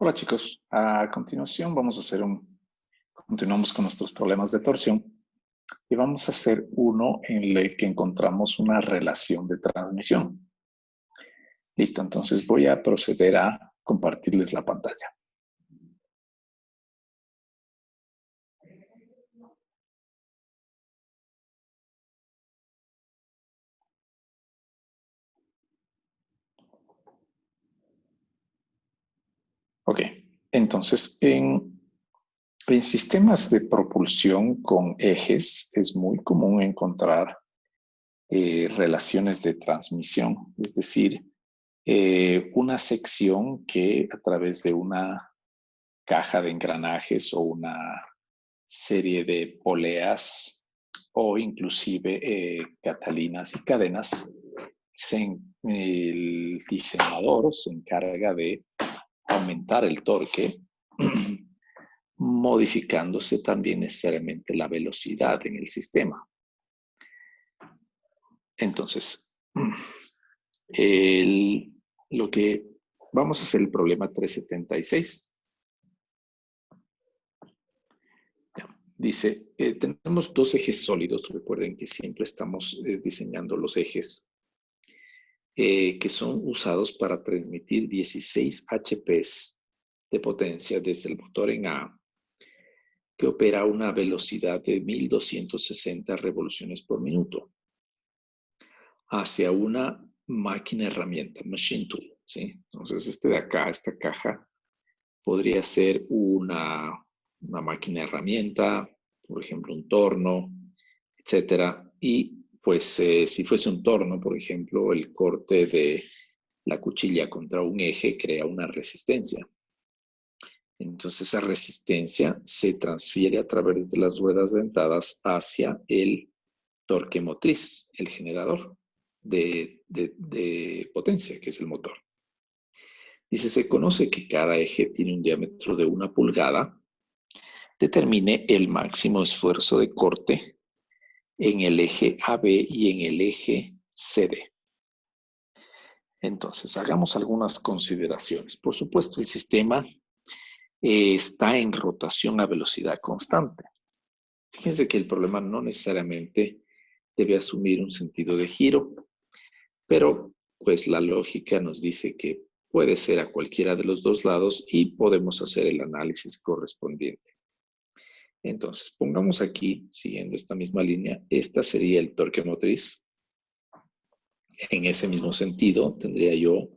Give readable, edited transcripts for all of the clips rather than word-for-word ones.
Hola chicos, a continuación continuamos con nuestros problemas de torsión y vamos a hacer uno en el que encontramos una relación de transmisión. Listo, entonces voy a proceder a compartirles la pantalla. Ok, entonces en sistemas de propulsión con ejes es muy común encontrar relaciones de transmisión, es decir, una sección que a través de una caja de engranajes o una serie de poleas o inclusive catalinas y cadenas, el diseñador se encarga de aumentar el torque, modificándose también necesariamente la velocidad en el sistema. Entonces, lo que vamos a hacer el problema 376. Dice, tenemos dos ejes sólidos. Recuerden que siempre estamos diseñando los ejes que son usados para transmitir 16 HPs de potencia desde el motor en A, que opera a una velocidad de 1260 revoluciones por minuto, hacia una máquina herramienta, machine tool, ¿sí? Entonces, este de acá, esta caja, podría ser una máquina herramienta, por ejemplo, un torno, etcétera. Y pues si fuese un torno, por ejemplo, el corte de la cuchilla contra un eje crea una resistencia. Entonces esa resistencia se transfiere a través de las ruedas dentadas hacia el torque motriz, el generador de potencia, que es el motor. Dice, se conoce que cada eje tiene un diámetro de 1 pulgada. Determine el máximo esfuerzo de corte en el eje AB y en el eje CD. Entonces, hagamos algunas consideraciones. Por supuesto, el sistema está en rotación a velocidad constante. Fíjense que el problema no necesariamente debe asumir un sentido de giro, pero pues la lógica nos dice que puede ser a cualquiera de los dos lados y podemos hacer el análisis correspondiente. Entonces, pongamos aquí, siguiendo esta misma línea, esta sería el torque motriz. En ese mismo sentido, tendría yo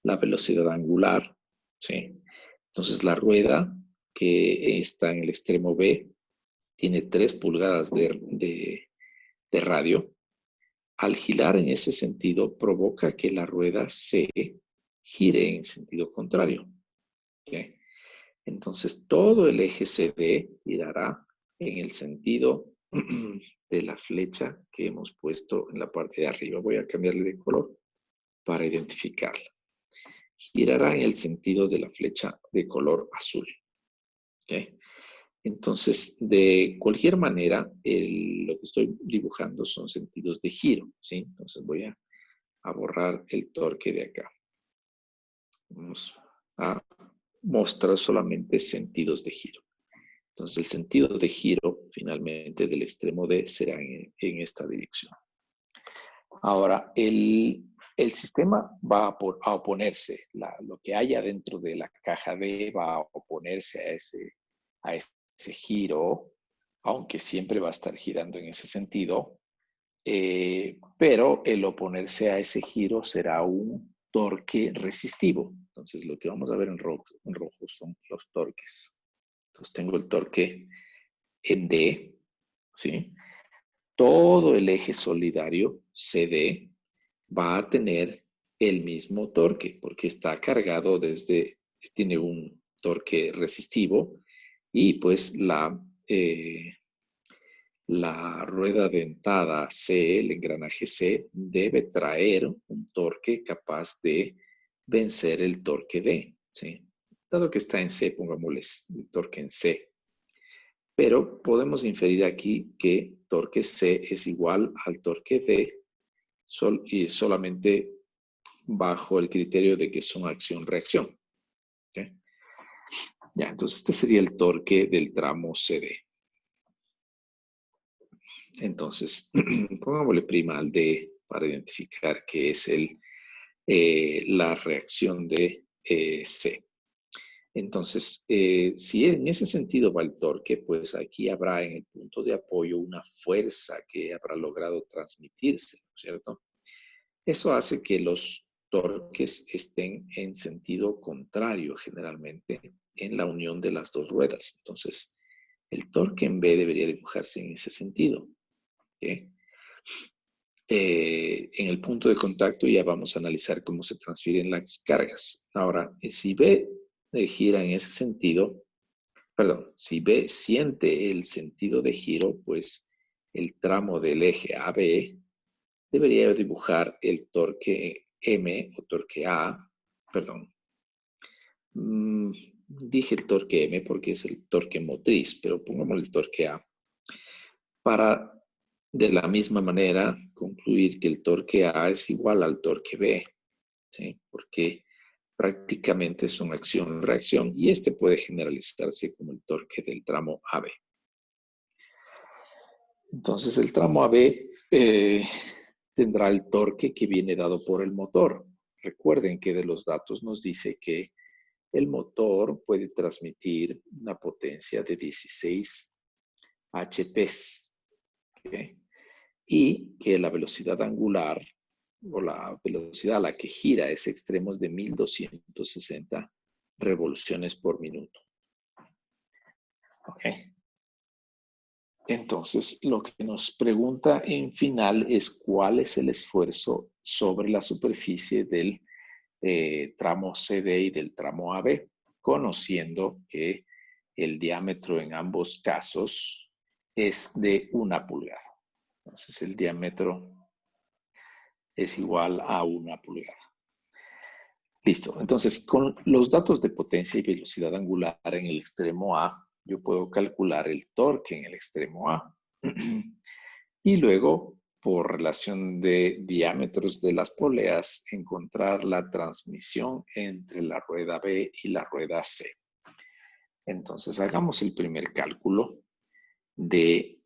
la velocidad angular, ¿sí? Entonces, la rueda que está en el extremo B tiene 3 pulgadas de radio. Al girar en ese sentido, provoca que la rueda se gire en sentido contrario, ¿sí? Entonces, todo el eje CD girará en el sentido de la flecha que hemos puesto en la parte de arriba. Voy a cambiarle de color para identificarla. Girará en el sentido de la flecha de color azul. ¿Okay? Entonces, de cualquier manera, lo que estoy dibujando son sentidos de giro, ¿sí? Entonces voy a borrar el torque de acá. Vamos a mostrar solamente sentidos de giro. Entonces, el sentido de giro, finalmente, del extremo D será en esta dirección. Ahora, el sistema va a oponerse. Lo que haya dentro de la caja D va a oponerse a ese giro, aunque siempre va a estar girando en ese sentido. Pero el oponerse a ese giro será un torque resistivo. Entonces, lo que vamos a ver en rojo son los torques. Entonces, tengo el torque en D, ¿sí? Todo el eje solidario CD va a tener el mismo torque porque está cargado tiene un torque resistivo y pues la rueda dentada C, el engranaje C, debe traer un torque capaz de vencer el torque D, ¿sí? Dado que está en C, pongámosle el torque en C. Pero podemos inferir aquí que torque C es igual al torque D y solamente bajo el criterio de que son acción-reacción. ¿Okay? Ya, entonces este sería el torque del tramo CD. Entonces, pongámosle prima al D para identificar que es la reacción de C. Entonces, si en ese sentido va el torque, pues aquí habrá en el punto de apoyo una fuerza que habrá logrado transmitirse, ¿no es cierto? Eso hace que los torques estén en sentido contrario generalmente en la unión de las dos ruedas. Entonces, el torque en B debería dibujarse en ese sentido. ¿Okay? En el punto de contacto ya vamos a analizar cómo se transfieren las cargas. Ahora, si B gira en ese sentido, perdón, si B siente el sentido de giro, pues el tramo del eje AB debería dibujar el torque M o torque A, perdón. Dije el torque M porque es el torque motriz, pero pongamos el torque A para de la misma manera concluir que el torque A es igual al torque B, ¿sí? Porque prácticamente son acción-reacción y este puede generalizarse como el torque del tramo AB. Entonces el tramo AB tendrá el torque que viene dado por el motor. Recuerden que de los datos nos dice que el motor puede transmitir una potencia de 16 HPs, ¿okay? Y que la velocidad angular o la velocidad a la que gira ese extremo es de 1260 revoluciones por minuto. ¿Ok? Entonces, lo que nos pregunta en final es cuál es el esfuerzo sobre la superficie del tramo CD y del tramo AB, conociendo que el diámetro en ambos casos es de 1 pulgada. Entonces, el diámetro es igual a 1 pulgada. Listo. Entonces, con los datos de potencia y velocidad angular en el extremo A, yo puedo calcular el torque en el extremo A. Y luego, por relación de diámetros de las poleas, encontrar la transmisión entre la rueda B y la rueda C. Entonces, hagamos el primer cálculo del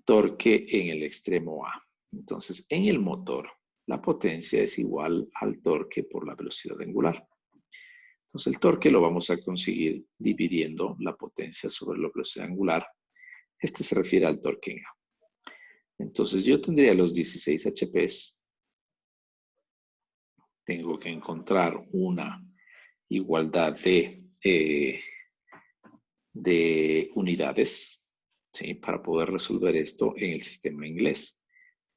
torque en el extremo A. Entonces, en el motor, la potencia es igual al torque por la velocidad angular. Entonces, el torque lo vamos a conseguir dividiendo la potencia sobre la velocidad angular. Este se refiere al torque en A. Entonces, yo tendría los 16 HPs. Tengo que encontrar una igualdad de unidades, ¿sí? Para poder resolver esto en el sistema inglés.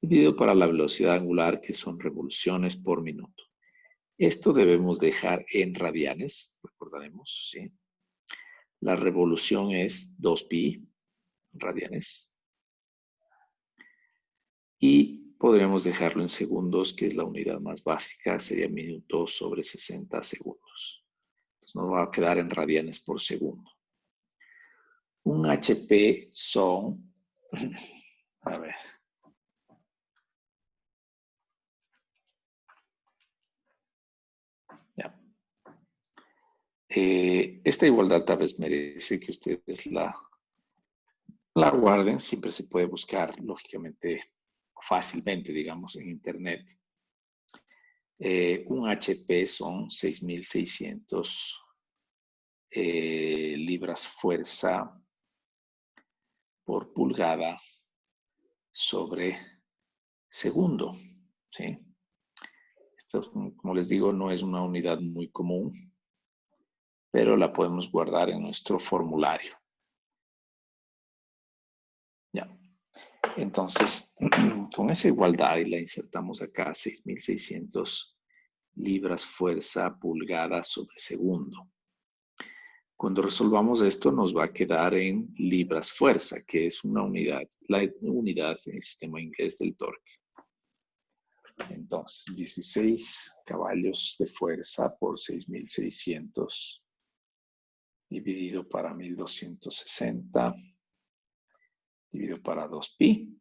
Dividido para la velocidad angular, que son revoluciones por minuto. Esto debemos dejar en radianes, recordaremos, ¿sí? La revolución es 2pi radianes. Y podremos dejarlo en segundos, que es la unidad más básica, sería minutos sobre 60 segundos. Entonces nos va a quedar en radianes por segundo. Un HP son, a ver, ya. Esta igualdad tal vez merece que ustedes la guarden. Siempre se puede buscar, lógicamente, fácilmente, digamos, en internet. Un HP son 6.600 libras fuerza por pulgada sobre segundo, ¿sí? Esto, como les digo, no es una unidad muy común, pero la podemos guardar en nuestro formulario. Ya. Entonces, con esa igualdad y la insertamos acá, 6.600 libras fuerza pulgada sobre segundo. Cuando resolvamos esto nos va a quedar en libras fuerza, que es una unidad, la unidad en el sistema inglés del torque. Entonces, 16 caballos de fuerza por 6.600 dividido para 1.260 dividido para 2pi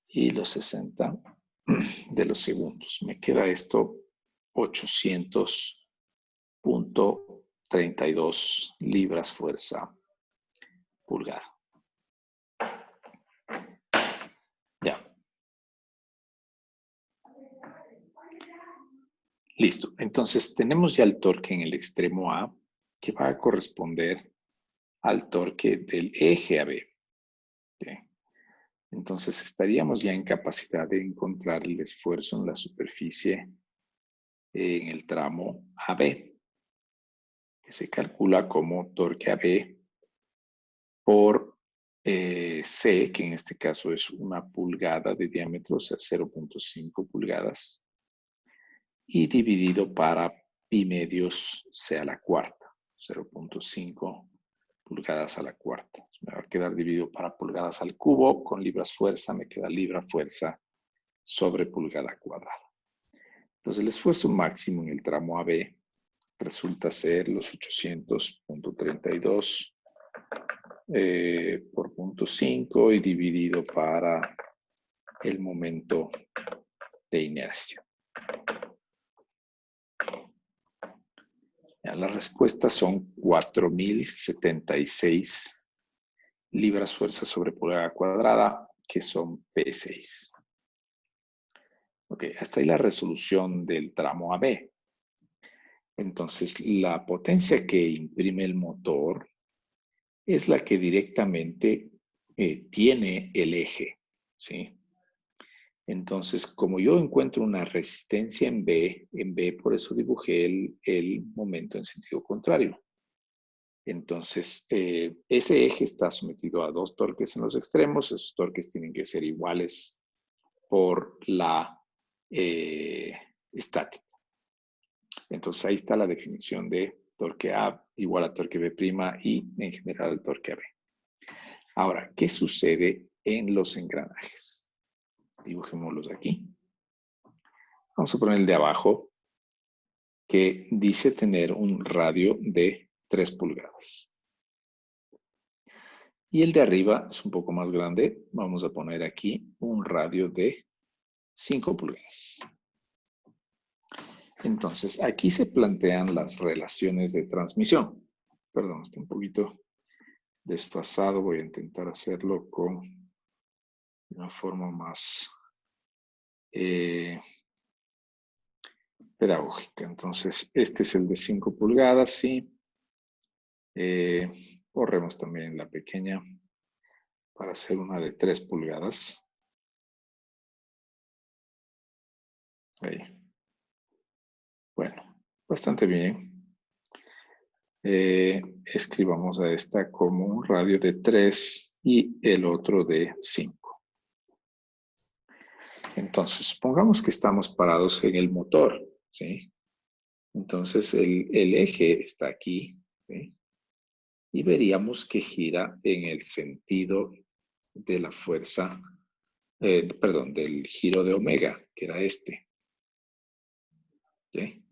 y los 60 de los segundos. Me queda esto 800.8 32 libras fuerza pulgada. Ya. Listo. Entonces tenemos ya el torque en el extremo A que va a corresponder al torque del eje AB. ¿Okay? Entonces estaríamos ya en capacidad de encontrar el esfuerzo en la superficie en el tramo AB, que se calcula como torque AB por C, que en este caso es 1 pulgada de diámetro, o sea, 0.5 pulgadas, y dividido para pi medios C a la cuarta, 0.5 pulgadas a la cuarta. Me va a quedar dividido para pulgadas al cubo, con libras fuerza me queda libra fuerza sobre pulgada cuadrada. Entonces el esfuerzo máximo en el tramo AB resulta ser los 800.32 por 0.5 y dividido para el momento de inercia. Ya, las respuestas son 4.076 libras fuerza sobre pulgada cuadrada, que son P6. Ok, hasta ahí la resolución del tramo AB. Entonces, la potencia que imprime el motor es la que directamente tiene el eje, ¿sí? Entonces, como yo encuentro una resistencia en B, por eso dibujé el momento en sentido contrario. Entonces, ese eje está sometido a 2 torques en los extremos. Esos torques tienen que ser iguales por la estática. Entonces, ahí está la definición de torque A igual a torque B' y en general el torque AB. Ahora, ¿qué sucede en los engranajes? Dibujémoslos aquí. Vamos a poner el de abajo, que dice tener un radio de 3 pulgadas. Y el de arriba es un poco más grande. Vamos a poner aquí un radio de 5 pulgadas. Entonces, aquí se plantean las relaciones de transmisión. Perdón, está un poquito desfasado. Voy a intentar hacerlo con una forma más pedagógica. Entonces, este es el de 5 pulgadas, sí. Borremos también la pequeña para hacer una de 3 pulgadas. Ahí. Bueno, bastante bien. Escribamos a esta como un radio de 3 y el otro de 5. Entonces, supongamos que estamos parados en el motor, ¿sí? Entonces, el eje está aquí, ¿sí? Y veríamos que gira en el sentido de la fuerza, perdón, del giro de omega, que era este. ¿Sí?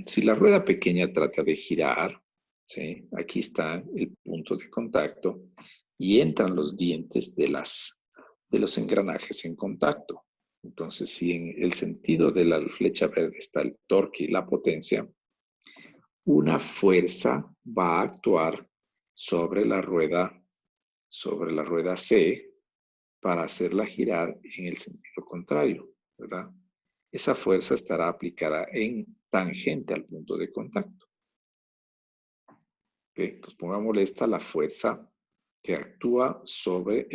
Si la rueda pequeña trata de girar, ¿sí? Aquí está el punto de contacto y entran los dientes de los engranajes en contacto. Entonces, si en el sentido de la flecha verde está el torque y la potencia, una fuerza va a actuar sobre la rueda C para hacerla girar en el sentido contrario, ¿verdad? Esa fuerza estará aplicada en tangente al punto de contacto. ¿Okay? Entonces pongámosle esta la fuerza que actúa sobre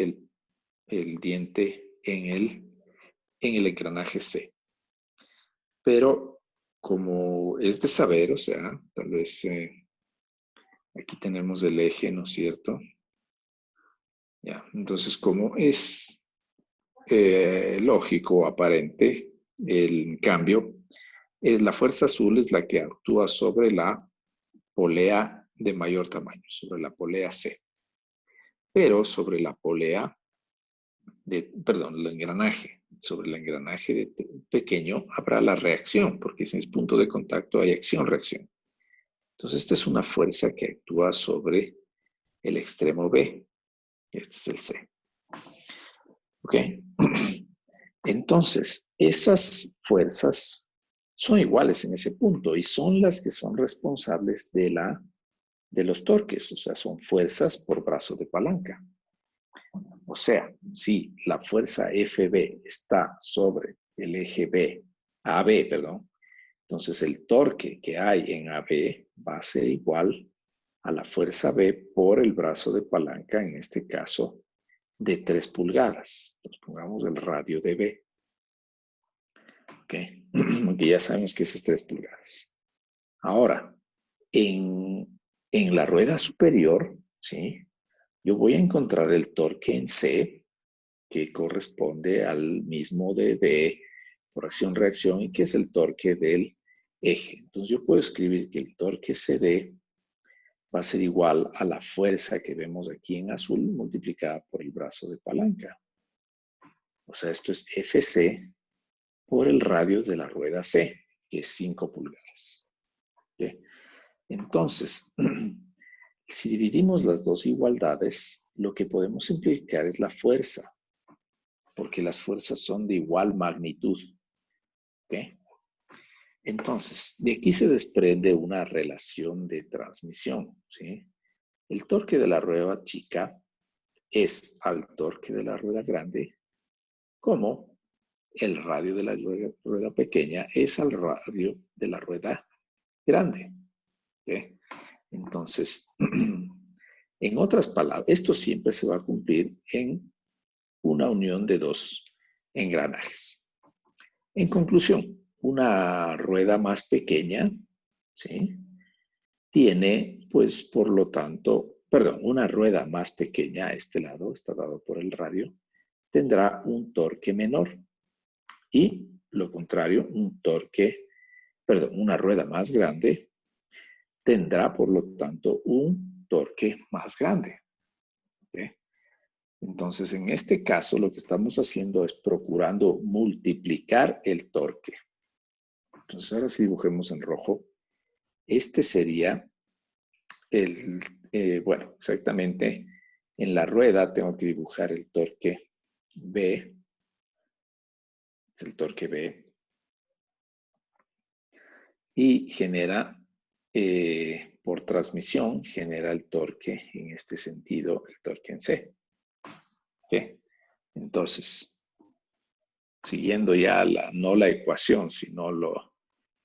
el diente en el engranaje C. Pero como es de saber, o sea, tal vez aquí tenemos el eje, ¿no es cierto? Ya, entonces como es lógico, aparente, el cambio, la fuerza azul es la que actúa sobre la polea de mayor tamaño, sobre la polea C. Pero sobre la polea el engranaje, sobre el engranaje pequeño habrá la reacción, porque si es punto de contacto hay acción-reacción. Entonces esta es una fuerza que actúa sobre el extremo B. Este es el C. ¿Ok? Entonces, esas fuerzas son iguales en ese punto y son las que son responsables de los torques, o sea, son fuerzas por brazo de palanca. O sea, si la fuerza FB está sobre el eje B, AB, perdón, entonces el torque que hay en AB va a ser igual a la fuerza B por el brazo de palanca, en este caso, de 3 pulgadas. Entonces pongamos el radio de B. Ok, aunque ya sabemos que es 3 pulgadas. Ahora, en la rueda superior, ¿sí? Yo voy a encontrar el torque en C, que corresponde al mismo de D por acción-reacción y que es el torque del eje. Entonces yo puedo escribir que el torque CD va a ser igual a la fuerza que vemos aquí en azul multiplicada por el brazo de palanca. O sea, esto es FC por el radio de la rueda C, que es 5 pulgadas. ¿Okay? Entonces, si dividimos las dos igualdades, lo que podemos simplificar es la fuerza, porque las fuerzas son de igual magnitud. ¿Okay? Entonces, de aquí se desprende una relación de transmisión. ¿Sí? El torque de la rueda chica es al torque de la rueda grande, como el radio de la rueda pequeña es al radio de la rueda grande. ¿Okay? Entonces, en otras palabras, esto siempre se va a cumplir en una unión de dos engranajes. En conclusión, una rueda más pequeña, ¿sí? Tiene, pues, por lo tanto, perdón, una rueda más pequeña a este lado, está dado por el radio, tendrá un torque menor. Y lo contrario, una rueda más grande tendrá, por lo tanto, un torque más grande. ¿Okay? Entonces, en este caso, lo que estamos haciendo es procurando multiplicar el torque. Entonces, ahora si dibujemos en rojo, este sería bueno, exactamente en la rueda tengo que dibujar el torque B. Es el torque B. Y genera, por transmisión, genera el torque en este sentido, el torque en C. ¿Okay? Entonces, siguiendo ya no la ecuación, sino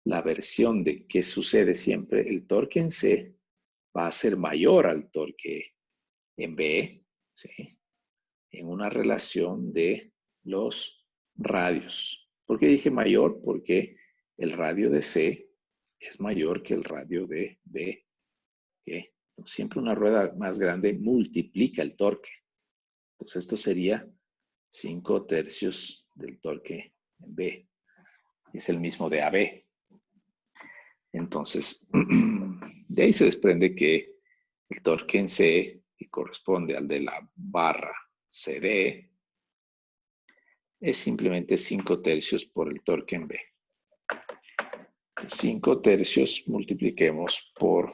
la versión de qué sucede siempre, el torque en C va a ser mayor al torque en B, ¿sí? En una relación de los radios. ¿Por qué dije mayor? Porque el radio de C es mayor que el radio de B. ¿Okay? Siempre una rueda más grande multiplica el torque. Entonces esto sería 5 tercios del torque en B. Es el mismo de AB. Entonces, de ahí se desprende que el torque en C, que corresponde al de la barra CD, es simplemente 5 tercios por el torque en B. 5 tercios multipliquemos por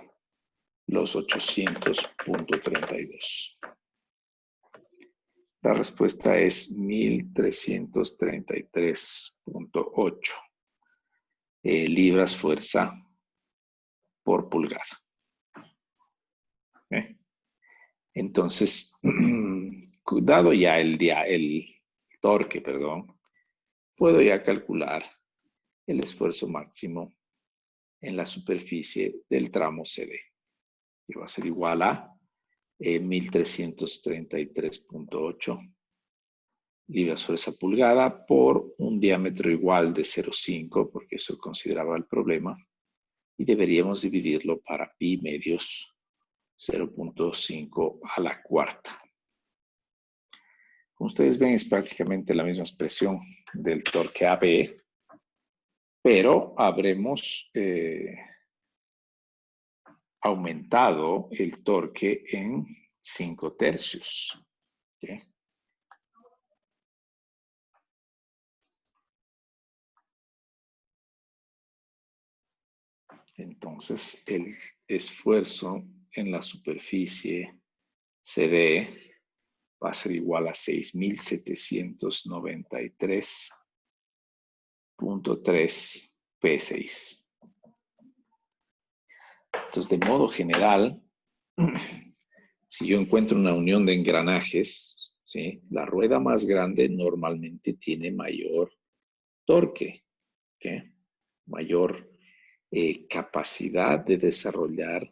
los 800.32. La respuesta es 1333.8 libras fuerza por pulgada. Entonces, dado ya el torque, puedo ya calcular el esfuerzo máximo en la superficie del tramo CD, que va a ser igual a 1333.8 libras fuerza pulgada por un diámetro igual de 0,5, porque eso consideraba el problema, y deberíamos dividirlo para pi medios 0.5 a la cuarta. Como ustedes ven, es prácticamente la misma expresión del torque AB, pero habremos aumentado el torque en 5 tercios. ¿Okay? Entonces, el esfuerzo en la superficie CD va a ser igual a 6.793.3 P6. Entonces, de modo general, si yo encuentro una unión de engranajes, ¿sí? La rueda más grande normalmente tiene mayor torque, ¿ok? Mayor capacidad de desarrollar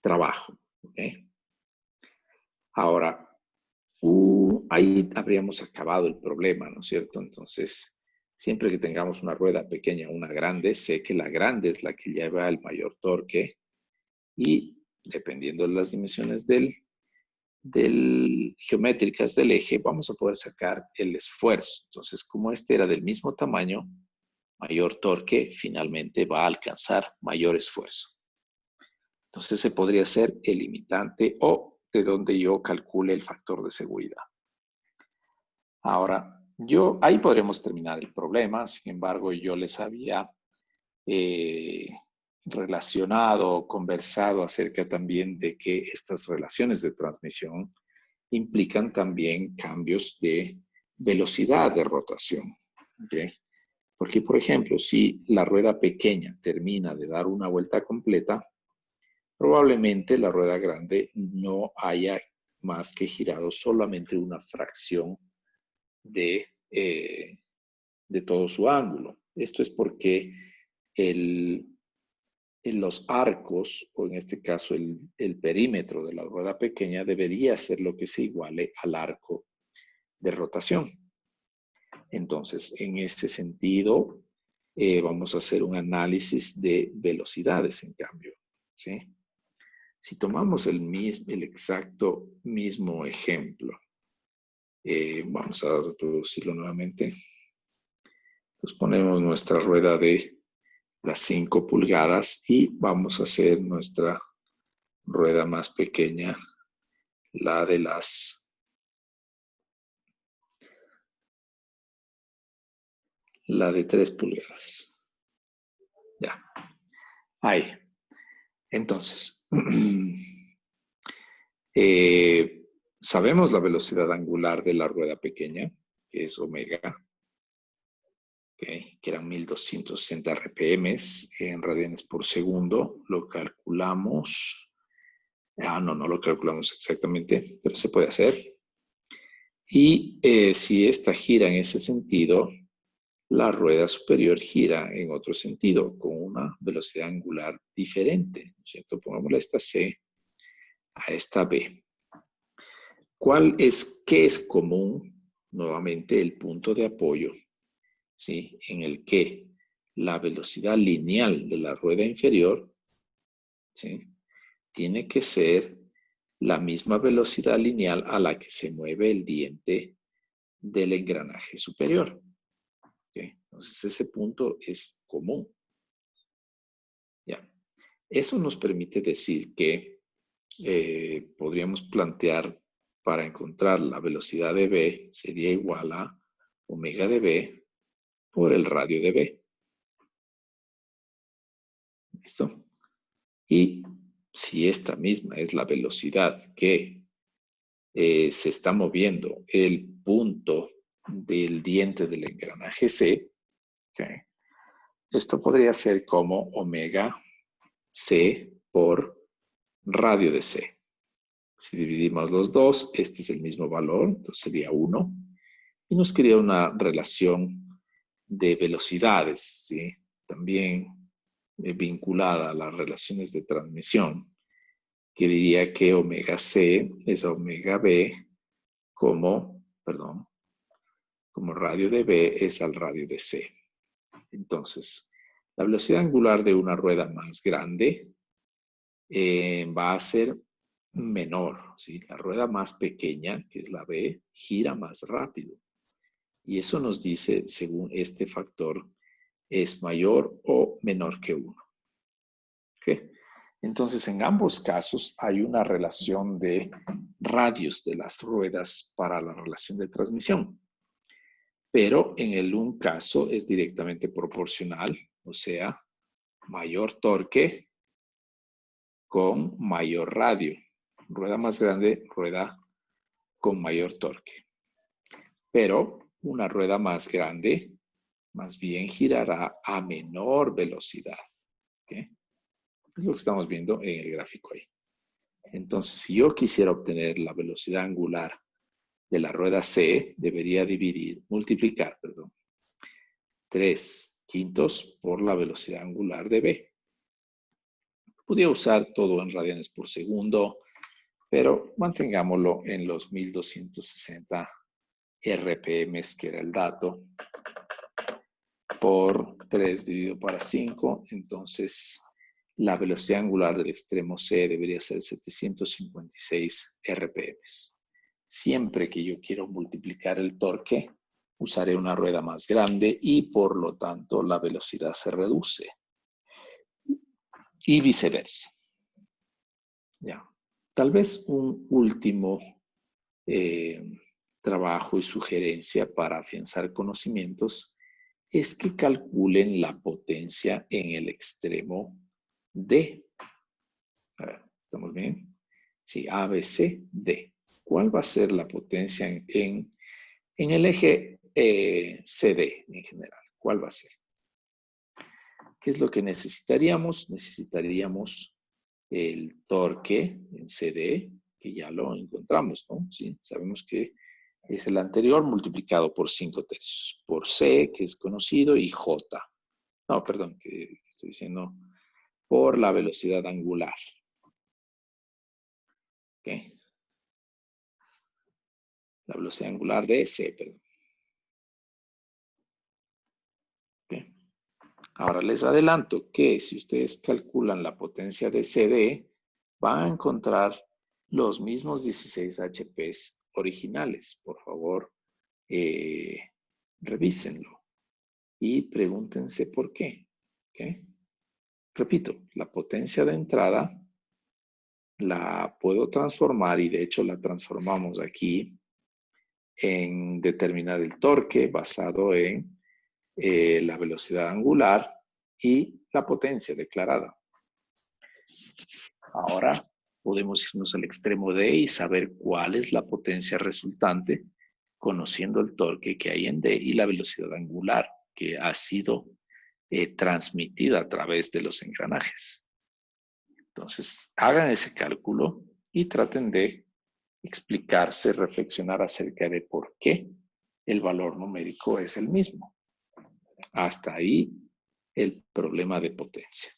trabajo, ¿ok? Ahora, ahí habríamos acabado el problema, ¿no es cierto? Entonces, siempre que tengamos una rueda pequeña o una grande, sé que la grande es la que lleva el mayor torque y dependiendo de las dimensiones geométricas del eje, vamos a poder sacar el esfuerzo. Entonces, como este era del mismo tamaño, mayor torque finalmente va a alcanzar mayor esfuerzo. Entonces, ese podría ser el limitante o de donde yo calcule el factor de seguridad. Ahora, ahí podremos terminar el problema. Sin embargo, yo les había relacionado, conversado acerca también de que estas relaciones de transmisión implican también cambios de velocidad de rotación. ¿Okay? Porque, por ejemplo, si la rueda pequeña termina de dar una vuelta completa, probablemente la rueda grande no haya más que girado solamente una fracción de todo su ángulo. Esto es porque los arcos, o en este caso el perímetro de la rueda pequeña, debería ser lo que se iguale al arco de rotación. Entonces, en ese sentido, vamos a hacer un análisis de velocidades, en cambio, ¿sí? Si tomamos el exacto mismo ejemplo, vamos a reproducirlo nuevamente. Pues ponemos nuestra rueda de las 5 pulgadas y vamos a hacer nuestra rueda más pequeña, la de 3 pulgadas. Ya. Ahí. Entonces, sabemos la velocidad angular de la rueda pequeña, que es omega, que eran 1260 RPM en radianes por segundo. Lo calculamos. No lo calculamos exactamente, pero se puede hacer. Y si esta gira en ese sentido, la rueda superior gira en otro sentido, con una velocidad angular diferente, ¿cierto? Pongámosle esta C a esta B. ¿Qué es común? Nuevamente, el punto de apoyo, ¿sí? En el que la velocidad lineal de la rueda inferior, ¿sí? Tiene que ser la misma velocidad lineal a la que se mueve el diente del engranaje superior. ¿Okay? Entonces, ese punto es común. ¿Ya? Eso nos permite decir que podríamos plantear para encontrar la velocidad de B sería igual a omega de B por el radio de B. ¿Listo? Y si esta misma es la velocidad que se está moviendo el punto del diente del engranaje C, ¿okay? Esto podría ser como omega C por radio de C. Si dividimos los dos, este es el mismo valor, entonces sería 1. Y nos crea una relación de velocidades, ¿sí? También vinculada a las relaciones de transmisión, que diría que omega C es a omega B como radio de B es al radio de C. Entonces, la velocidad angular de una rueda más grande va a ser menor, ¿sí? La rueda más pequeña, que es la B, gira más rápido. Y eso nos dice, según este factor, es mayor o menor que 1. ¿Okay? Entonces, en ambos casos hay una relación de radios de las ruedas para la relación de transmisión. Pero en un caso es directamente proporcional, o sea, mayor torque con mayor radio. Rueda más grande, rueda con mayor torque. Pero una rueda más grande más bien girará a menor velocidad. ¿Okay? Es lo que estamos viendo en el gráfico ahí. Entonces, si yo quisiera obtener la velocidad angular de la rueda C, debería multiplicar 3/5 por la velocidad angular de B. Podría usar todo en radianes por segundo, pero mantengámoslo en los 1260 RPM, que era el dato, por 3 dividido para 5. Entonces, la velocidad angular del extremo C debería ser 756 RPM. Siempre que yo quiero multiplicar el torque, usaré una rueda más grande y por lo tanto la velocidad se reduce. Y viceversa. Ya. Tal vez un último trabajo y sugerencia para afianzar conocimientos es que calculen la potencia en el extremo D. A ver, ¿estamos bien? Sí, A, B, C, D. ¿Cuál va a ser la potencia en el eje CD en general? ¿Cuál va a ser? ¿Qué es lo que necesitaríamos? Necesitaríamos el torque en CD, que ya lo encontramos, ¿no? Sí, sabemos que es el anterior multiplicado por 5/3, por C, que es conocido, y J. No, perdón, que estoy diciendo por la velocidad angular. ¿Ok? La velocidad angular de C, perdón. ¿Ok? Ahora les adelanto que si ustedes calculan la potencia de CD, van a encontrar los mismos 16 HPs originales. Por favor, revísenlo y pregúntense por qué. ¿Okay? Repito, la potencia de entrada la puedo transformar y de hecho la transformamos aquí en determinar el torque basado en la velocidad angular y la potencia declarada. Ahora podemos irnos al extremo D y saber cuál es la potencia resultante conociendo el torque que hay en D y la velocidad angular que ha sido transmitida a través de los engranajes. Entonces, hagan ese cálculo y traten de explicarse, reflexionar acerca de por qué el valor numérico es el mismo. Hasta ahí el problema de potencia.